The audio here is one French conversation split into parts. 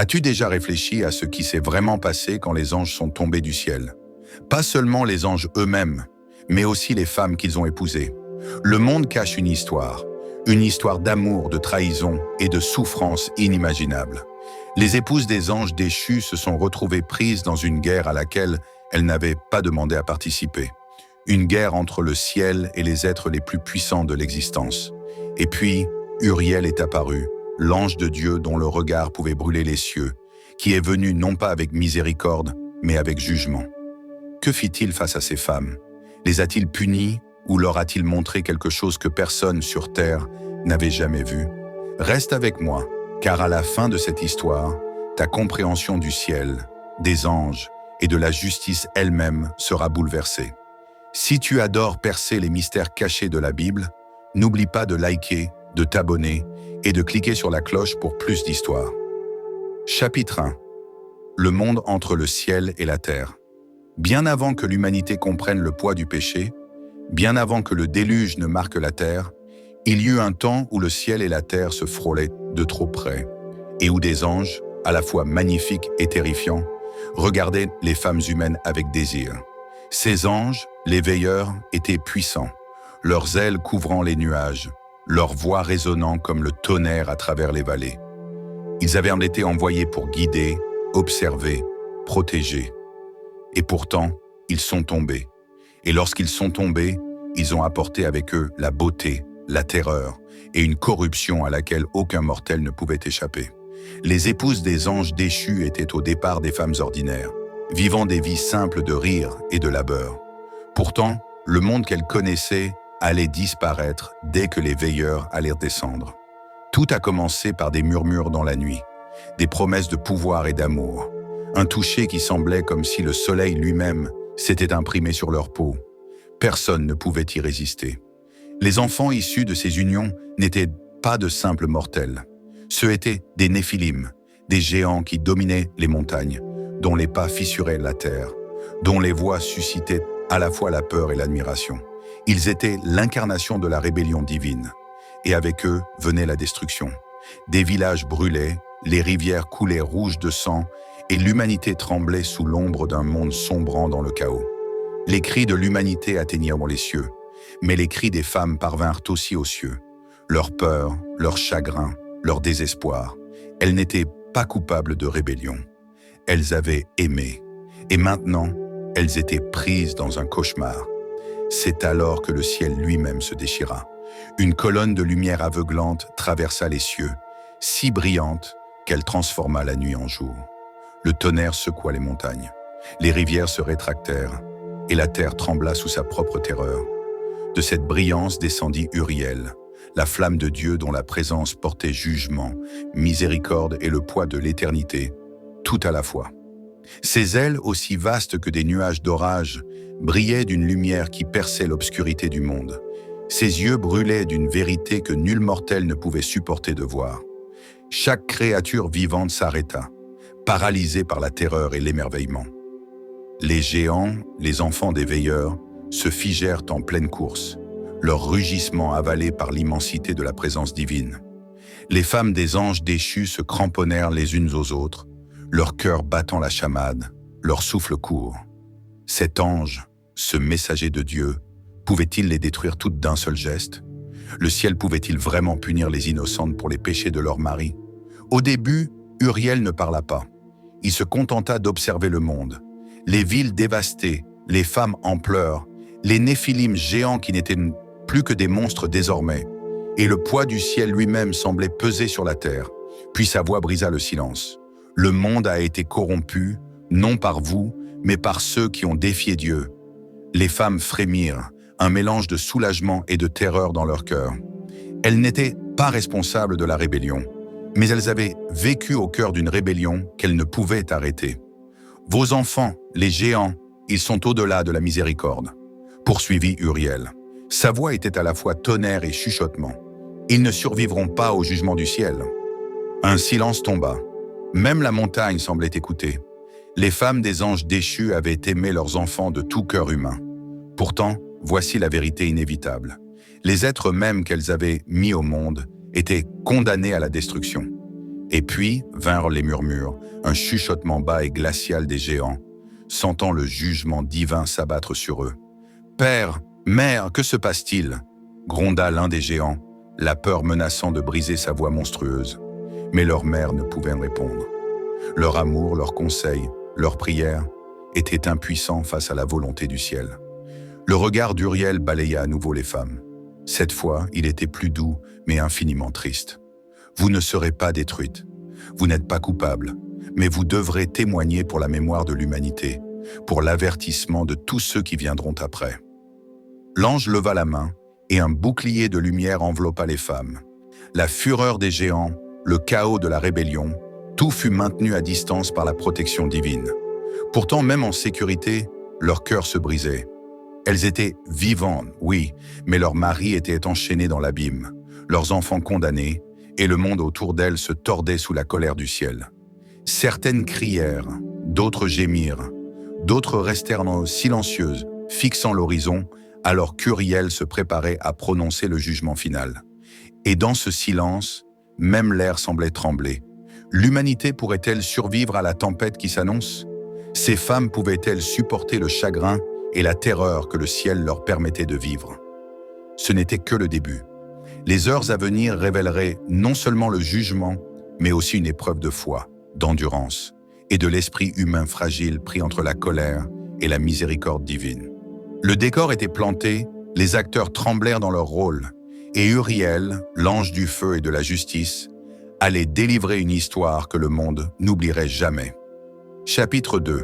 As-tu déjà réfléchi à ce qui s'est vraiment passé quand les anges sont tombés du ciel? Pas seulement les anges eux-mêmes, mais aussi les femmes qu'ils ont épousées. Le monde cache une histoire d'amour, de trahison et de souffrance inimaginable. Les épouses des anges déchus se sont retrouvées prises dans une guerre à laquelle elles n'avaient pas demandé à participer. Une guerre entre le ciel et les êtres les plus puissants de l'existence. Et puis, Uriel est apparu, l'ange de Dieu dont le regard pouvait brûler les cieux, qui est venu non pas avec miséricorde, mais avec jugement. Que fit-il face à ces femmes? Les a-t-il punies ou leur a-t-il montré quelque chose que personne sur terre n'avait jamais vu? Reste avec moi, car à la fin de cette histoire, ta compréhension du ciel, des anges et de la justice elle-même sera bouleversée. Si tu adores percer les mystères cachés de la Bible, n'oublie pas de liker, de t'abonner et de cliquer sur la cloche pour plus d'histoires. Chapitre 1. Le monde entre le ciel et la terre. Bien avant que l'humanité comprenne le poids du péché, bien avant que le déluge ne marque la terre, il y eut un temps où le ciel et la terre se frôlaient de trop près, et où des anges, à la fois magnifiques et terrifiants, regardaient les femmes humaines avec désir. Ces anges, les veilleurs, étaient puissants, leurs ailes couvrant les nuages, leur voix résonnant comme le tonnerre à travers les vallées. Ils avaient été envoyés pour guider, observer, protéger. Et pourtant, ils sont tombés. Et lorsqu'ils sont tombés, ils ont apporté avec eux la beauté, la terreur et une corruption à laquelle aucun mortel ne pouvait échapper. Les épouses des anges déchus étaient au départ des femmes ordinaires, vivant des vies simples de rire et de labeur. Pourtant, le monde qu'elles connaissaient allait disparaître dès que les veilleurs allèrent descendre. Tout a commencé par des murmures dans la nuit, des promesses de pouvoir et d'amour, un toucher qui semblait comme si le soleil lui-même s'était imprimé sur leur peau. Personne ne pouvait y résister. Les enfants issus de ces unions n'étaient pas de simples mortels. Ceux étaient des Néphilim, des géants qui dominaient les montagnes, dont les pas fissuraient la terre, dont les voix suscitaient à la fois la peur et l'admiration. Ils étaient l'incarnation de la rébellion divine. Et avec eux venait la destruction. Des villages brûlaient, les rivières coulaient rouges de sang, et l'humanité tremblait sous l'ombre d'un monde sombrant dans le chaos. Les cris de l'humanité atteignirent les cieux, mais les cris des femmes parvinrent aussi aux cieux. Leur peur, leur chagrin, leur désespoir. Elles n'étaient pas coupables de rébellion. Elles avaient aimé, et maintenant, elles étaient prises dans un cauchemar. C'est alors que le ciel lui-même se déchira. Une colonne de lumière aveuglante traversa les cieux, si brillante qu'elle transforma la nuit en jour. Le tonnerre secoua les montagnes, les rivières se rétractèrent, et la terre trembla sous sa propre terreur. De cette brillance descendit Uriel, la flamme de Dieu dont la présence portait jugement, miséricorde et le poids de l'éternité, tout à la fois. Ses ailes, aussi vastes que des nuages d'orage, brillaient d'une lumière qui perçait l'obscurité du monde. Ses yeux brûlaient d'une vérité que nul mortel ne pouvait supporter de voir. Chaque créature vivante s'arrêta, paralysée par la terreur et l'émerveillement. Les géants, les enfants des veilleurs, se figèrent en pleine course, leur rugissement avalé par l'immensité de la présence divine. Les femmes des anges déchus se cramponnèrent les unes aux autres, leur cœur battant la chamade, leur souffle court. Cet ange, ce messager de Dieu, pouvait-il les détruire toutes d'un seul geste? Le ciel pouvait-il vraiment punir les innocentes pour les péchés de leur mari? Au début, Uriel ne parla pas. Il se contenta d'observer le monde. Les villes dévastées, les femmes en pleurs, les Néphilim géants qui n'étaient plus que des monstres désormais, et le poids du ciel lui-même semblait peser sur la terre. Puis sa voix brisa le silence. Le monde a été corrompu, non par vous, mais par ceux qui ont défié Dieu. Les femmes frémirent, un mélange de soulagement et de terreur dans leur cœur. Elles n'étaient pas responsables de la rébellion, mais elles avaient vécu au cœur d'une rébellion qu'elles ne pouvaient arrêter. Vos enfants, les géants, ils sont au-delà de la miséricorde, poursuivit Uriel. Sa voix était à la fois tonnerre et chuchotement. Ils ne survivront pas au jugement du ciel. Un silence tomba. Même la montagne semblait écouter. Les femmes des anges déchus avaient aimé leurs enfants de tout cœur humain. Pourtant, voici la vérité inévitable. Les êtres mêmes qu'elles avaient mis au monde étaient condamnés à la destruction. Et puis vinrent les murmures, un chuchotement bas et glacial des géants, sentant le jugement divin s'abattre sur eux. « Père, mère, que se passe-t-il » gronda l'un des géants, la peur menaçant de briser sa voix monstrueuse. Mais leur mère ne pouvait répondre. Leur amour, leurs conseils, leurs prières étaient impuissants face à la volonté du ciel. Le regard d'Uriel balaya à nouveau les femmes. Cette fois, il était plus doux, mais infiniment triste. « Vous ne serez pas détruites. Vous n'êtes pas coupables, mais vous devrez témoigner pour la mémoire de l'humanité, pour l'avertissement de tous ceux qui viendront après. » L'ange leva la main, et un bouclier de lumière enveloppa les femmes. La fureur des géants, le chaos de la rébellion, tout fut maintenu à distance par la protection divine. Pourtant, même en sécurité, leur cœur se brisait. Elles étaient vivantes, oui, mais leurs maris étaient enchaînés dans l'abîme, leurs enfants condamnés, et le monde autour d'elles se tordait sous la colère du ciel. Certaines crièrent, d'autres gémirent, d'autres restèrent silencieuses, fixant l'horizon, alors qu'Uriel se préparait à prononcer le jugement final. Et dans ce silence, même l'air semblait trembler. L'humanité pourrait-elle survivre à la tempête qui s'annonce? Ces femmes pouvaient-elles supporter le chagrin et la terreur que le ciel leur permettait de vivre? Ce n'était que le début. Les heures à venir révéleraient non seulement le jugement, mais aussi une épreuve de foi, d'endurance et de l'esprit humain fragile pris entre la colère et la miséricorde divine. Le décor était planté, les acteurs tremblèrent dans leur rôle, et Uriel, l'ange du feu et de la justice, allait délivrer une histoire que le monde n'oublierait jamais. Chapitre 2.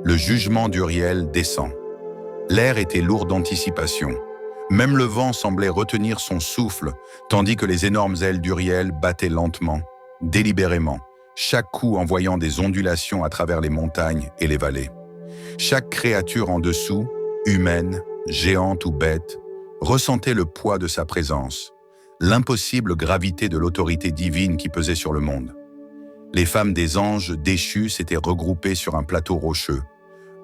Le jugement d'Uriel descend. L'air était lourd d'anticipation. Même le vent semblait retenir son souffle, tandis que les énormes ailes d'Uriel battaient lentement, délibérément, chaque coup envoyant des ondulations à travers les montagnes et les vallées. Chaque créature en dessous, humaine, géante ou bête, ressentait le poids de sa présence, l'impossible gravité de l'autorité divine qui pesait sur le monde. Les femmes des anges déchus s'étaient regroupées sur un plateau rocheux,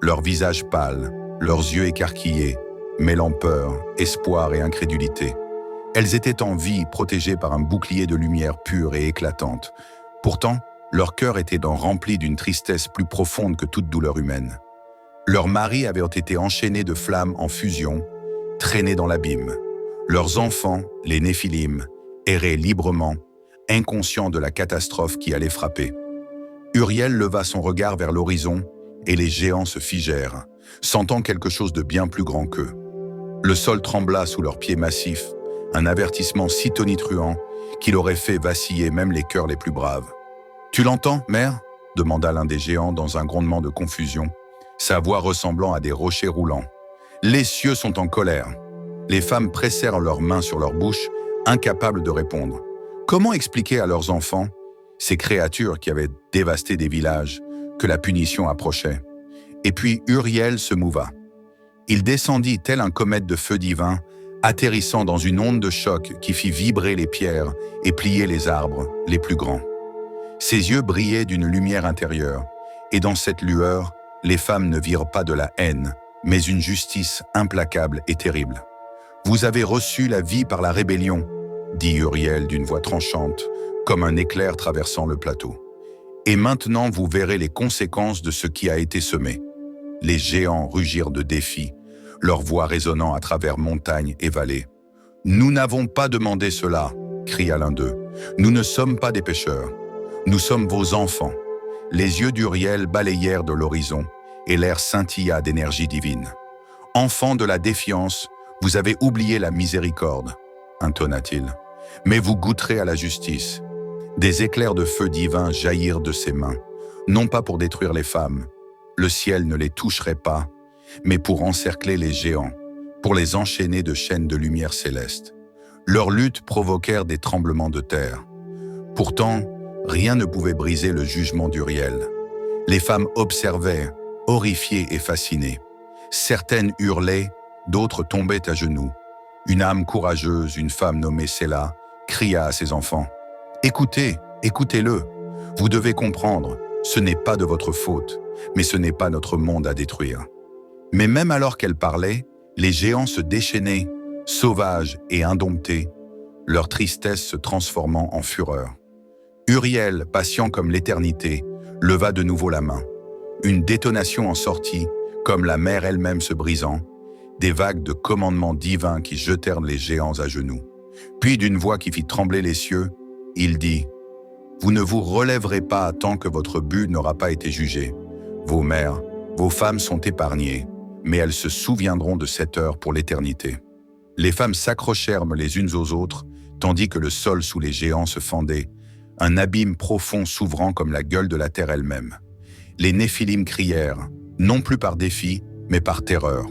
leurs visages pâles, leurs yeux écarquillés, mêlant peur, espoir et incrédulité. Elles étaient en vie, protégées par un bouclier de lumière pure et éclatante. Pourtant, leur cœur était rempli d'une tristesse plus profonde que toute douleur humaine. Leurs maris avaient été enchaînés de flammes en fusion, traînés dans l'abîme. Leurs enfants, les Néphilim, erraient librement, inconscients de la catastrophe qui allait frapper. Uriel leva son regard vers l'horizon et les géants se figèrent, sentant quelque chose de bien plus grand qu'eux. Le sol trembla sous leurs pieds massifs, un avertissement si tonitruant qu'il aurait fait vaciller même les cœurs les plus braves. « Tu l'entends, mère » demanda l'un des géants dans un grondement de confusion, sa voix ressemblant à des rochers roulants. « Les cieux sont en colère. » Les femmes pressèrent leurs mains sur leur bouche, incapables de répondre. Comment expliquer à leurs enfants, ces créatures qui avaient dévasté des villages, que la punition approchait? Et puis Uriel se mouva. Il descendit tel un comète de feu divin, atterrissant dans une onde de choc qui fit vibrer les pierres et plier les arbres les plus grands. Ses yeux brillaient d'une lumière intérieure, et dans cette lueur, les femmes ne virent pas de la haine, mais une justice implacable et terrible. « Vous avez reçu la vie par la rébellion », dit Uriel d'une voix tranchante, comme un éclair traversant le plateau. « Et maintenant vous verrez les conséquences de ce qui a été semé. » Les géants rugirent de défi, leur voix résonnant à travers montagnes et vallées. « Nous n'avons pas demandé cela », cria l'un d'eux. « Nous ne sommes pas des pécheurs. Nous sommes vos enfants. » Les yeux d'Uriel balayèrent de l'horizon, et l'air scintilla d'énergie divine. « Enfants de la défiance, vous avez oublié la miséricorde, » intonna-t-il. « Mais vous goûterez à la justice. » Des éclairs de feu divin jaillirent de ses mains, non pas pour détruire les femmes, le ciel ne les toucherait pas, mais pour encercler les géants, pour les enchaîner de chaînes de lumière céleste. Leurs luttes provoquèrent des tremblements de terre. Pourtant, rien ne pouvait briser le jugement d'Uriel. Les femmes observaient, horrifiées et fascinées. Certaines hurlaient, d'autres tombaient à genoux. Une âme courageuse, une femme nommée Séla, cria à ses enfants. « Écoutez, écoutez-le. Vous devez comprendre, ce n'est pas de votre faute, mais ce n'est pas notre monde à détruire. » Mais même alors qu'elle parlait, les géants se déchaînaient, sauvages et indomptés, leur tristesse se transformant en fureur. Uriel, patient comme l'éternité, leva de nouveau la main. Une détonation en sortit, comme la mer elle-même se brisant, des vagues de commandements divins qui jetèrent les géants à genoux. Puis d'une voix qui fit trembler les cieux, il dit « Vous ne vous relèverez pas tant que votre but n'aura pas été jugé. Vos mères, vos femmes sont épargnées, mais elles se souviendront de cette heure pour l'éternité. » Les femmes s'accrochèrent les unes aux autres, tandis que le sol sous les géants se fendait, un abîme profond s'ouvrant comme la gueule de la terre elle-même. Les Néphilim crièrent, non plus par défi, mais par terreur.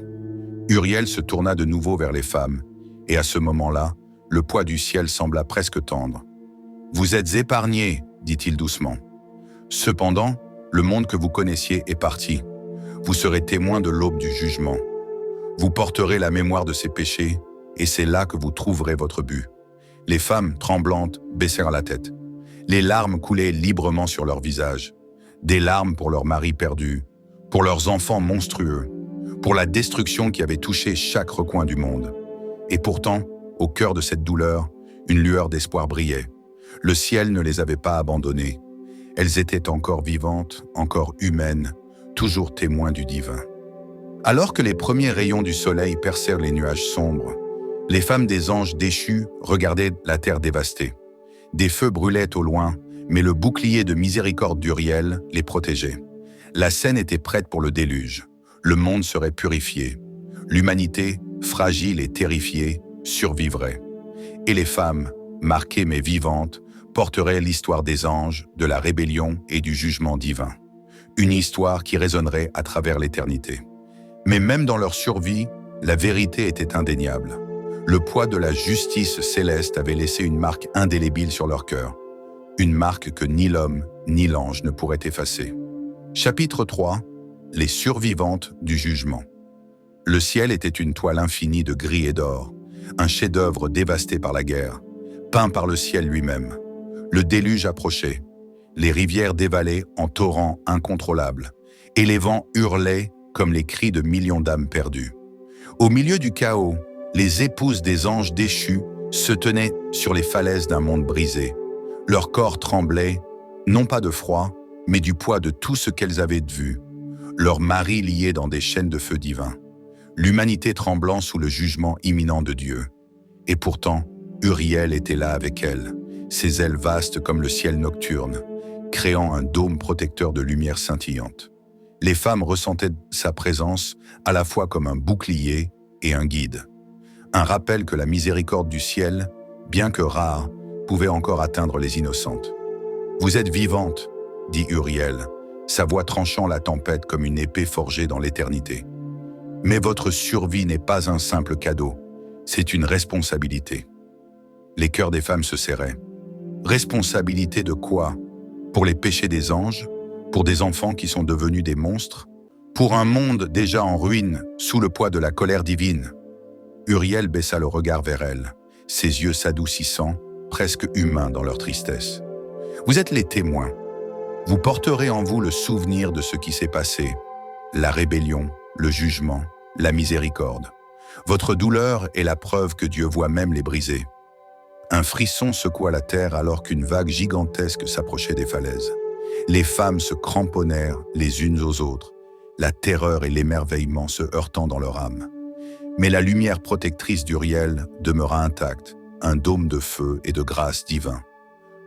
Uriel se tourna de nouveau vers les femmes, et à ce moment-là, le poids du ciel sembla presque tendre. « Vous êtes épargnés, dit-il doucement. Cependant, le monde que vous connaissiez est parti. Vous serez témoins de l'aube du jugement. Vous porterez la mémoire de ces péchés, et c'est là que vous trouverez votre but. » Les femmes, tremblantes, baissèrent la tête. Les larmes coulaient librement sur leurs visages. Des larmes pour leurs maris perdus, pour leurs enfants monstrueux, pour la destruction qui avait touché chaque recoin du monde. Et pourtant, au cœur de cette douleur, une lueur d'espoir brillait. Le ciel ne les avait pas abandonnées. Elles étaient encore vivantes, encore humaines, toujours témoins du divin. Alors que les premiers rayons du soleil percèrent les nuages sombres, les femmes des anges déchus regardaient la terre dévastée. Des feux brûlaient au loin, mais le bouclier de miséricorde d'Uriel les protégeait. La scène était prête pour le déluge. Le monde serait purifié. L'humanité, fragile et terrifiée, survivrait. Et les femmes, marquées mais vivantes, porteraient l'histoire des anges, de la rébellion et du jugement divin. Une histoire qui résonnerait à travers l'éternité. Mais même dans leur survie, la vérité était indéniable. Le poids de la justice céleste avait laissé une marque indélébile sur leur cœur. Une marque que ni l'homme, ni l'ange ne pourraient effacer. Chapitre 3. Les survivantes du jugement. Le ciel était une toile infinie de gris et d'or, un chef-d'œuvre dévasté par la guerre, peint par le ciel lui-même. Le déluge approchait. Les rivières dévalaient en torrents incontrôlables, et les vents hurlaient comme les cris de millions d'âmes perdues. Au milieu du chaos, les épouses des anges déchus se tenaient sur les falaises d'un monde brisé. Leur corps tremblait, non pas de froid, mais du poids de tout ce qu'elles avaient de vu. Leurs maris liés dans des chaînes de feu divin. L'humanité tremblant sous le jugement imminent de Dieu. Et pourtant, Uriel était là avec elles, ses ailes vastes comme le ciel nocturne, créant un dôme protecteur de lumière scintillante. Les femmes ressentaient sa présence à la fois comme un bouclier et un guide. Un rappel que la miséricorde du ciel, bien que rare, pouvait encore atteindre les innocentes. « Vous êtes vivantes, » dit Uriel, sa voix tranchant la tempête comme une épée forgée dans l'éternité. « Mais votre survie n'est pas un simple cadeau, c'est une responsabilité. » Les cœurs des femmes se serraient. Responsabilité de quoi? Pour les péchés des anges? Pour des enfants qui sont devenus des monstres? Pour un monde déjà en ruine, sous le poids de la colère divine? Uriel baissa le regard vers elle, ses yeux s'adoucissant, presque humains dans leur tristesse. « Vous êtes les témoins. Vous porterez en vous le souvenir de ce qui s'est passé, la rébellion, le jugement, la miséricorde. Votre douleur est la preuve que Dieu voit même les briser. » Un frisson secoua la terre alors qu'une vague gigantesque s'approchait des falaises. Les femmes se cramponnèrent les unes aux autres, la terreur et l'émerveillement se heurtant dans leur âme. Mais la lumière protectrice d'Uriel demeura intacte, un dôme de feu et de grâce divin.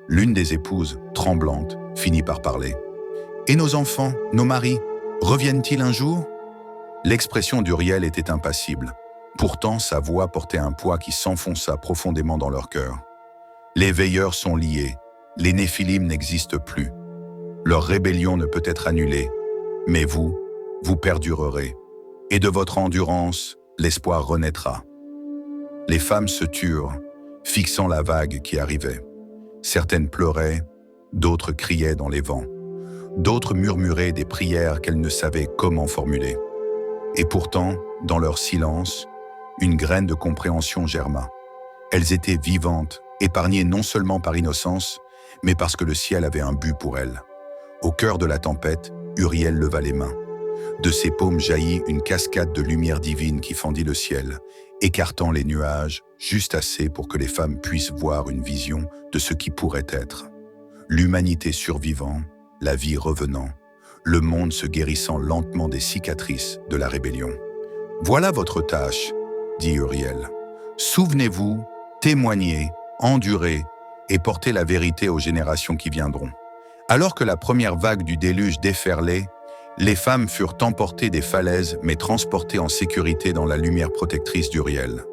L'une des épouses, tremblante, finit par parler. « Et nos enfants, nos maris, reviennent-ils un jour ?» L'expression d'Uriel était impassible. Pourtant, sa voix portait un poids qui s'enfonça profondément dans leur cœur. Les veilleurs sont liés, les Néphilim n'existent plus. Leur rébellion ne peut être annulée, mais vous perdurerez. Et de votre endurance, l'espoir renaîtra. Les femmes se turent, fixant la vague qui arrivait. Certaines pleuraient, d'autres criaient dans les vents. D'autres murmuraient des prières qu'elles ne savaient comment formuler. Et pourtant, dans leur silence, une graine de compréhension germa. Elles étaient vivantes, épargnées non seulement par innocence, mais parce que le ciel avait un but pour elles. Au cœur de la tempête, Uriel leva les mains. De ses paumes jaillit une cascade de lumière divine qui fendit le ciel, écartant les nuages juste assez pour que les femmes puissent voir une vision de ce qui pourrait être. l'humanité survivant, la vie revenant, le monde se guérissant lentement des cicatrices de la rébellion. Voilà votre tâche, dit Uriel. Souvenez-vous, témoignez, endurez et portez la vérité aux générations qui viendront. Alors que la première vague du déluge déferlait, les femmes furent emportées des falaises mais transportées en sécurité dans la lumière protectrice d'Uriel.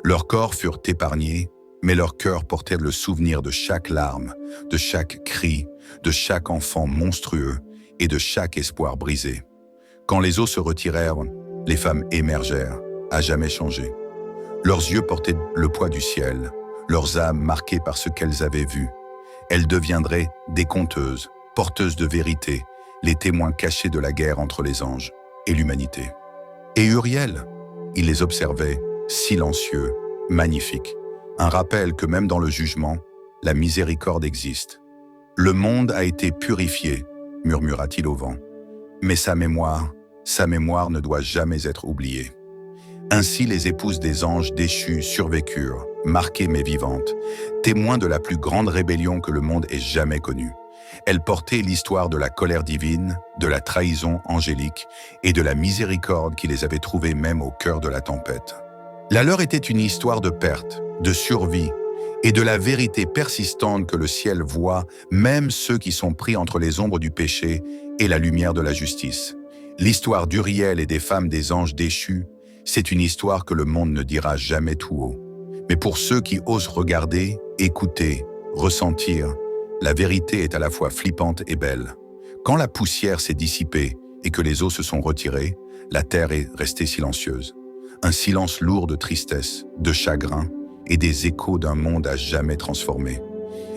Leurs corps furent épargnés, mais leurs cœurs portèrent le souvenir de chaque larme, de chaque cri, de chaque enfant monstrueux et de chaque espoir brisé. Quand les eaux se retirèrent, les femmes émergèrent, à jamais changées. Leurs yeux portaient le poids du ciel, leurs âmes marquées par ce qu'elles avaient vu. Elles deviendraient des conteuses, porteuses de vérité, les témoins cachés de la guerre entre les anges et l'humanité. Et Uriel, il les observait, silencieux, magnifique. Un rappel que même dans le jugement, la miséricorde existe. Le monde a été purifié, murmura-t-il au vent. Mais sa mémoire ne doit jamais être oubliée. Ainsi les épouses des anges déchus survécurent, marquées mais vivantes, témoins de la plus grande rébellion que le monde ait jamais connue. Elles portaient l'histoire de la colère divine, de la trahison angélique et de la miséricorde qui les avait trouvées même au cœur de la tempête. La leur était une histoire de perte, de survie et de la vérité persistante que le ciel voit, même ceux qui sont pris entre les ombres du péché et la lumière de la justice. L'histoire d'Uriel et des femmes des anges déchus, c'est une histoire que le monde ne dira jamais tout haut. Mais pour ceux qui osent regarder, écouter, ressentir, la vérité est à la fois flippante et belle. Quand la poussière s'est dissipée et que les eaux se sont retirées, la terre est restée silencieuse. Un silence lourd de tristesse, de chagrin et des échos d'un monde à jamais transformé.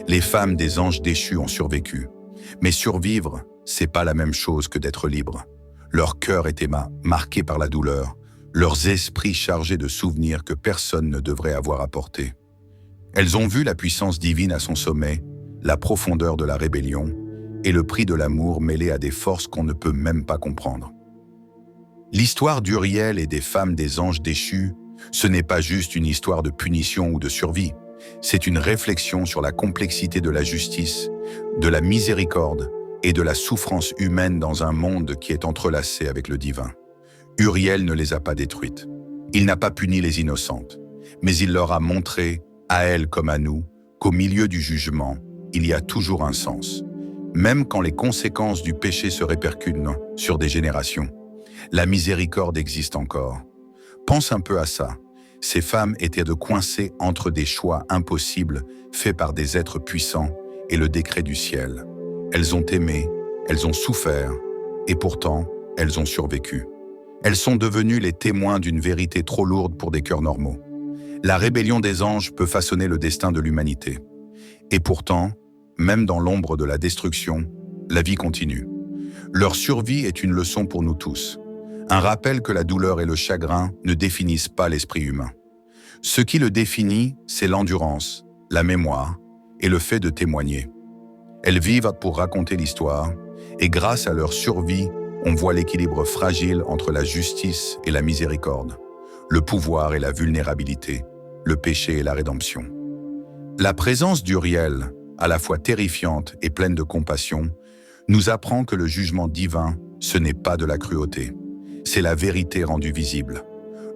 Les femmes des anges déchus ont survécu. Mais survivre, c'est pas la même chose que d'être libre. Leur cœur était marqué par la douleur, leurs esprits chargés de souvenirs que personne ne devrait avoir apportés. Elles ont vu la puissance divine à son sommet, la profondeur de la rébellion et le prix de l'amour mêlé à des forces qu'on ne peut même pas comprendre. L'histoire d'Uriel et des femmes des anges déchus, ce n'est pas juste une histoire de punition ou de survie, c'est une réflexion sur la complexité de la justice, de la miséricorde et de la souffrance humaine dans un monde qui est entrelacé avec le divin. Uriel ne les a pas détruites. Il n'a pas puni les innocentes, mais il leur a montré, à elles comme à nous, qu'au milieu du jugement, il y a toujours un sens. Même quand les conséquences du péché se répercutent sur des générations, la miséricorde existe encore. Pense un peu à ça. Ces femmes étaient coincées entre des choix impossibles faits par des êtres puissants et le décret du ciel. Elles ont aimé, elles ont souffert, et pourtant, elles ont survécu. Elles sont devenues les témoins d'une vérité trop lourde pour des cœurs normaux. La rébellion des anges peut façonner le destin de l'humanité. Et pourtant, même dans l'ombre de la destruction, la vie continue. Leur survie est une leçon pour nous tous. Un rappel que la douleur et le chagrin ne définissent pas l'esprit humain. Ce qui le définit, c'est l'endurance, la mémoire et le fait de témoigner. Elles vivent pour raconter l'histoire, et grâce à leur survie, on voit l'équilibre fragile entre la justice et la miséricorde, le pouvoir et la vulnérabilité, le péché et la rédemption. La présence d'Uriel, à la fois terrifiante et pleine de compassion, nous apprend que le jugement divin, ce n'est pas de la cruauté. C'est la vérité rendue visible.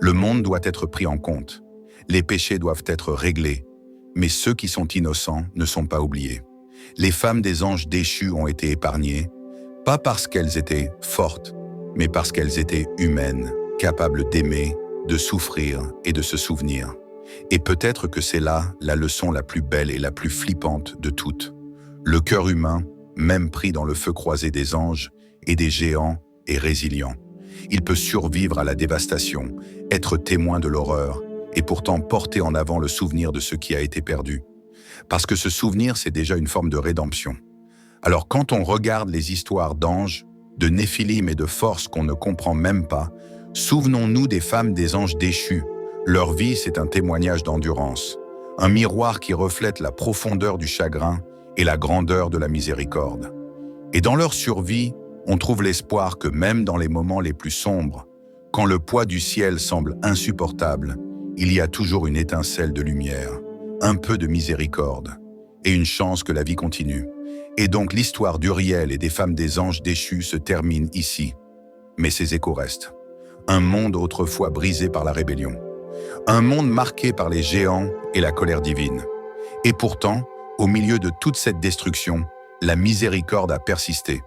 Le monde doit être pris en compte. Les péchés doivent être réglés. Mais ceux qui sont innocents ne sont pas oubliés. Les femmes des anges déchus ont été épargnées, pas parce qu'elles étaient fortes, mais parce qu'elles étaient humaines, capables d'aimer, de souffrir et de se souvenir. Et peut-être que c'est là la leçon la plus belle et la plus flippante de toutes. Le cœur humain, même pris dans le feu croisé des anges et des géants, est résilient. Il peut survivre à la dévastation, être témoin de l'horreur, et pourtant porter en avant le souvenir de ce qui a été perdu. Parce que ce souvenir, c'est déjà une forme de rédemption. Alors quand on regarde les histoires d'anges, de Néphilim et de forces qu'on ne comprend même pas, souvenons-nous des femmes des anges déchus. Leur vie, c'est un témoignage d'endurance, un miroir qui reflète la profondeur du chagrin et la grandeur de la miséricorde. Et dans leur survie, on trouve l'espoir que même dans les moments les plus sombres, quand le poids du ciel semble insupportable, il y a toujours une étincelle de lumière, un peu de miséricorde et une chance que la vie continue. Et donc l'histoire d'Uriel et des femmes des anges déchus se termine ici. Mais ses échos restent. Un monde autrefois brisé par la rébellion. Un monde marqué par les géants et la colère divine. Et pourtant, au milieu de toute cette destruction, la miséricorde a persisté.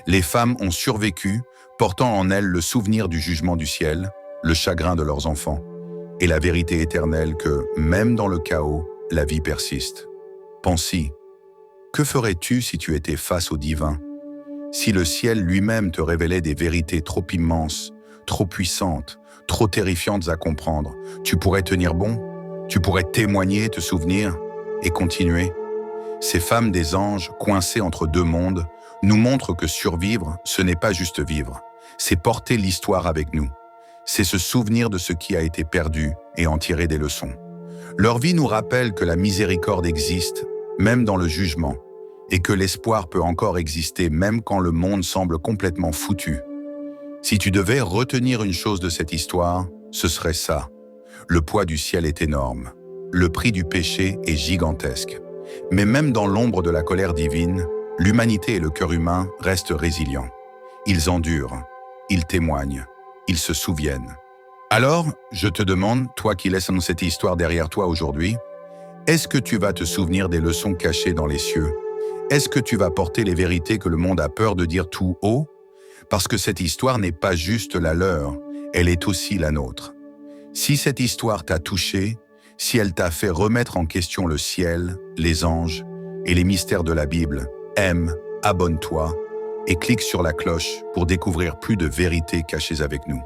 Les femmes ont survécu, portant en elles le souvenir du jugement du ciel, le chagrin de leurs enfants, et la vérité éternelle que, même dans le chaos, la vie persiste. Pense-y. Que ferais-tu si tu étais face au divin? Si le ciel lui-même te révélait des vérités trop immenses, trop puissantes, trop terrifiantes à comprendre, tu pourrais tenir bon? Tu pourrais témoigner, te souvenir et continuer? Ces femmes des anges, coincées entre deux mondes, nous montrent que survivre, ce n'est pas juste vivre, c'est porter l'histoire avec nous. C'est se souvenir de ce qui a été perdu et en tirer des leçons. Leur vie nous rappelle que la miséricorde existe, même dans le jugement, et que l'espoir peut encore exister même quand le monde semble complètement foutu. Si tu devais retenir une chose de cette histoire, ce serait ça. Le poids du ciel est énorme. Le prix du péché est gigantesque. Mais même dans l'ombre de la colère divine, l'humanité et le cœur humain restent résilients. Ils endurent, ils témoignent, ils se souviennent. Alors, je te demande, toi qui laisses cette histoire derrière toi aujourd'hui, est-ce que tu vas te souvenir des leçons cachées dans les cieux? Est-ce que tu vas porter les vérités que le monde a peur de dire tout haut? Parce que cette histoire n'est pas juste la leur, elle est aussi la nôtre. Si cette histoire t'a touché, si elle t'a fait remettre en question le ciel, les anges et les mystères de la Bible, aime, abonne-toi et clique sur la cloche pour découvrir plus de vérités cachées avec nous.